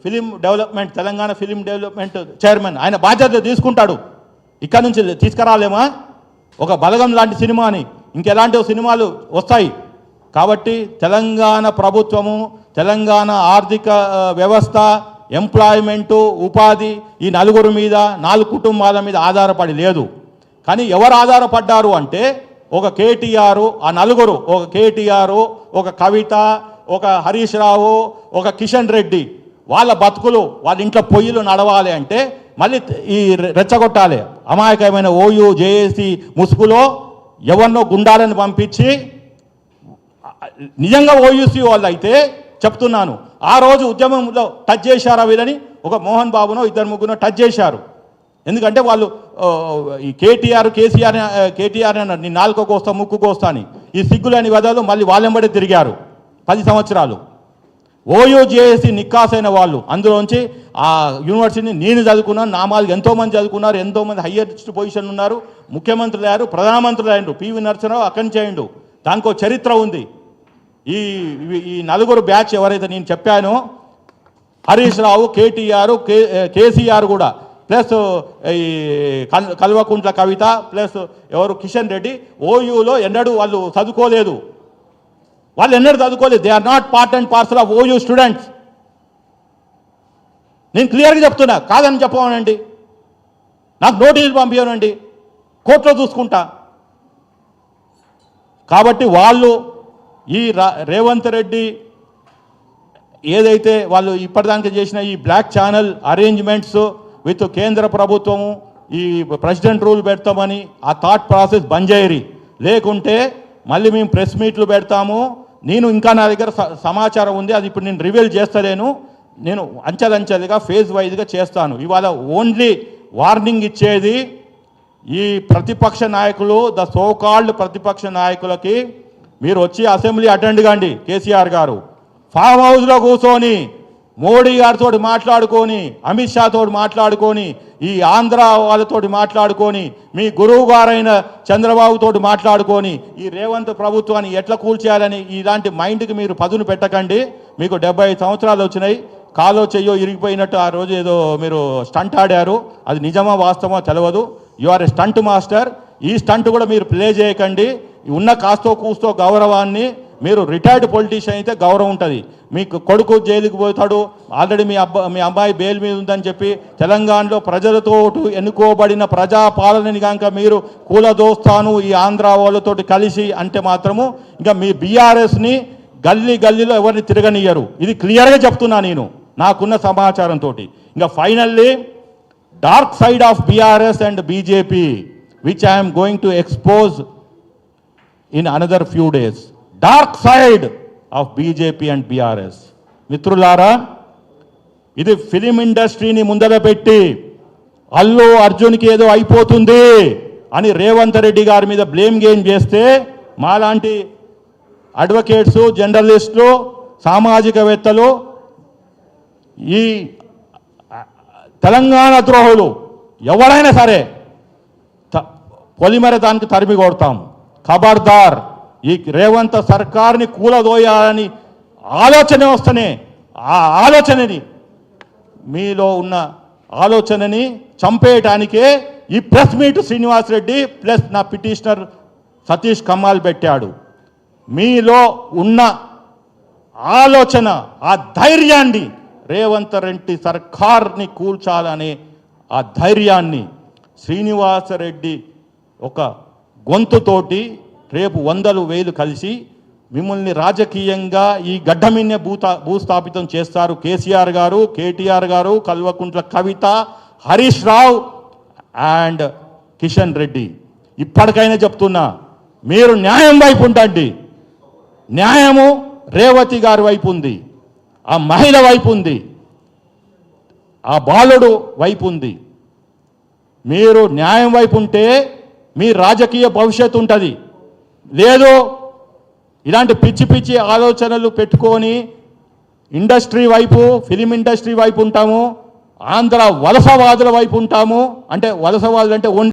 Film development, Telangana film development chairman, ఆయన బాధ్యత తీసుకుంటాడు. ఇక్కడ నుంచి తీసుకురాలేమా ఒక బలగం లాంటి సినిమాని? ఇంకెలాంటి సినిమాలు వస్తాయి. కాబట్టి తెలంగాణ ప్రభుత్వము, తెలంగాణ ఆర్థిక వ్యవస్థ, ఎంప్లాయ్మెంటు, ఉపాధి ఈ నలుగురు మీద, 4 కుటుంబాల మీద ఆధారపడి లేదు. కానీ ఎవరు ఆధారపడ్డారు అంటే ఒక కేటీఆర్, ఆ నలుగురు, ఒక కేటీఆర్, ఒక కవిత, ఒక హరీష్ రావు, ఒక కిషన్ రెడ్డి, వాళ్ళ బతుకులు, వాళ్ళ ఇంట్లో పొయ్యిలు నడవాలి అంటే మళ్ళీ ఈ రెచ్చగొట్టాలి. అమాయకమైన ఓయూ జేఏసీ ముసుగులో ఎవరినో గుండాలను పంపించి, నిజంగా ఓయూసీ వాళ్ళు అయితే చెప్తున్నాను, ఆ రోజు ఉద్యమంలో టచ్ చేశారా వీళ్ళని? ఒక మోహన్ బాబునో 2-3 టచ్ చేశారు. ఎందుకంటే వాళ్ళు ఈ కేటీఆర్ అన్నారు, నీ నాలుకో కోస్తా ముక్కు కోస్తా అని. ఈ సిగ్గులేని వదలు మళ్ళీ వాళ్ళెంబడే తిరిగారు 10 సంవత్సరాలు. ఓయూ జేఏసీ నిక్కాసైన వాళ్ళు, అందులోంచి ఆ యూనివర్సిటీని నేను చదువుకున్నాను, నా మాదిరి ఎంతోమంది చదువుకున్నారు, ఎంతోమంది హయ్యెస్ట్ పొజిషన్ ఉన్నారు, ముఖ్యమంత్రులు అయ్యారు, ప్రధానమంత్రులు అయ్యారు. పివి నరసింహరావు అక్కడి నుంచి అయ్యిండు. దానికో చరిత్ర ఉంది. ఈ నలుగురు బ్యాచ్ ఎవరైతే నేను చెప్పానో, హరీష్ రావు, కేటీఆర్, కేసీఆర్ కూడా, ప్లస్ ఈ కల్వకుంట్ల కవిత, ప్లస్ ఎవరు కిషన్ రెడ్డి, ఓయూలో ఎన్నడూ వాళ్ళు చదువుకోలేదు. They are not part and parcel of OU students. నేను క్లియర్గా చెప్తున్నా, కాదని చెప్పమనండి, నాకు నోటీసులు పంపించనండి, కోర్టులో చూసుకుంటా. కాబట్టి వాళ్ళు ఈ రేవంత్ రెడ్డి ఏదైతే వాళ్ళు ఇప్పటిదాకా చేసిన ఈ బ్లాక్ ఛానల్ అరేంజ్మెంట్స్ విత్ కేంద్ర ప్రభుత్వము, ఈ ప్రెసిడెంట్ రూల్ పెడతామని ఆ థాట్ ప్రాసెస్ బంద్ చేయరి. లేకుంటే మళ్ళీ మేము ప్రెస్ మీట్లు పెడతాము. నేను ఇంకా నా దగ్గర సమాచారం ఉంది, అది ఇప్పుడు నేను రివీల్ చేస్తలేను. నేను అంచెలంచెలుగా ఫేజ్ వైజ్గా చేస్తాను. ఇవాళ ఓన్లీ వార్నింగ్ ఇచ్చేది ఈ ప్రతిపక్ష నాయకులు, ద సోకాల్డ్ ప్రతిపక్ష నాయకులకి, మీరు వచ్చి అసెంబ్లీ అటెండ్ కండి. కేసీఆర్ గారు ఫామ్ హౌస్లో కూర్చొని మోడీ గారితో మాట్లాడుకొని, అమిత్ షాతో మాట్లాడుకొని, ఈ ఆంధ్ర వాళ్ళతో మాట్లాడుకొని, మీ గురువు గారైన చంద్రబాబుతో మాట్లాడుకొని ఈ రేవంత్ ప్రభుత్వాన్ని ఎట్లా కూల్చేయాలని ఇలాంటి మైండ్కి మీరు పదును పెట్టకండి. మీకు 75 సంవత్సరాలు వచ్చినాయి, కాలో చెయ్యో ఇరిగిపోయినట్టు ఆ రోజు ఏదో మీరు స్టంట్ ఆడారు, అది నిజమా వాస్తవమో తెలియదు. You are a stunt master. ఈ స్టంట్ కూడా మీరు ప్లే చేయకండి. ఉన్న కాస్తో కూస్తో గౌరవాన్ని, మీరు రిటైర్డ్ పొలిటీషియన్ అయితే గౌరవం ఉంటుంది. మీకు కొడుకు జైలుకి పోతాడు, ఆల్రెడీ మీ అమ్మాయి బెయిల్ మీద ఉందని చెప్పి తెలంగాణలో ప్రజలతో ఎన్నుకోబడిన ప్రజాపాలనని కనుక మీరు కూలదోస్తాను ఈ ఆంధ్ర వాళ్ళతోటి కలిసి అంటే మాత్రము ఇంకా మీ బీఆర్ఎస్ని గల్లీలో ఎవరిని తిరగనియ్యరు. ఇది క్లియర్గా చెప్తున్నా నేను నాకున్న సమాచారంతో. ఇంకా finally dark side of BRS and BJP which I'm going to expose in another few days. Dark side of BJP and BRS. మిత్రులారా, ఇది ఫిలిం ఇండస్ట్రీని ముందర పెట్టి అల్లు అర్జున్కి ఏదో అయిపోతుంది అని రేవంత్ రెడ్డి గారి మీద బ్లేమ్ గేమ్ చేస్తే మాలాంటి అడ్వకేట్స్, జర్నలిస్టులు, సామాజికవేత్తలు ఈ తెలంగాణ ద్రోహులు ఎవరైనా సరే పొలిమేర దానికి తరిమి కొడతాం. ఖబర్దార్, ఈ రేవంత్ సర్కార్ని కూలదోయాలని ఆలోచన వస్తేనే ఆ ఆలోచనని, మీలో ఉన్న ఆలోచనని చంపేయటానికే ఈ press meet Srinivas Reddy plus నా పిటిషనర్ సతీష్ కమ్మాల్ పెట్టాడు. మీలో ఉన్న ఆలోచన, ఆ ధైర్యాన్ని, రేవంత్ రెడ్డి సర్కార్ని కూల్చాలనే ఆ ధైర్యాన్ని శ్రీనివాసరెడ్డి ఒక గొంతుతోటి రేపు 100,000 కలిసి మిమ్మల్ని రాజకీయంగా ఈ గడ్డ మీదనే భూస్థాపితం చేస్తారు. కేసీఆర్ గారు, కేటీఆర్ గారు, కల్వకుంట్ల కవిత, హరీష్ రావు అండ్ కిషన్ రెడ్డి. ఇప్పటికైనా చెప్తున్నా, మీరు న్యాయం వైపు ఉండండి. న్యాయము రేవతి గారి వైపు ఉంది, ఆ మహిళ వైపు ఉంది, ఆ బాలుడు వైపు ఉంది. మీరు న్యాయం వైపు ఉంటే మీ రాజకీయ భవిష్యత్తు ఉంటుంది. లేదు ఇలాంటి పిచ్చి పిచ్చి ఆలోచనలు పెట్టుకొని ఇండస్ట్రీ వైపు, ఫిలిం ఇండస్ట్రీ వైపు ఉంటాము, ఆంధ్ర వలసవాదుల వైపు ఉంటాము. అంటే వలసవాదులు అంటే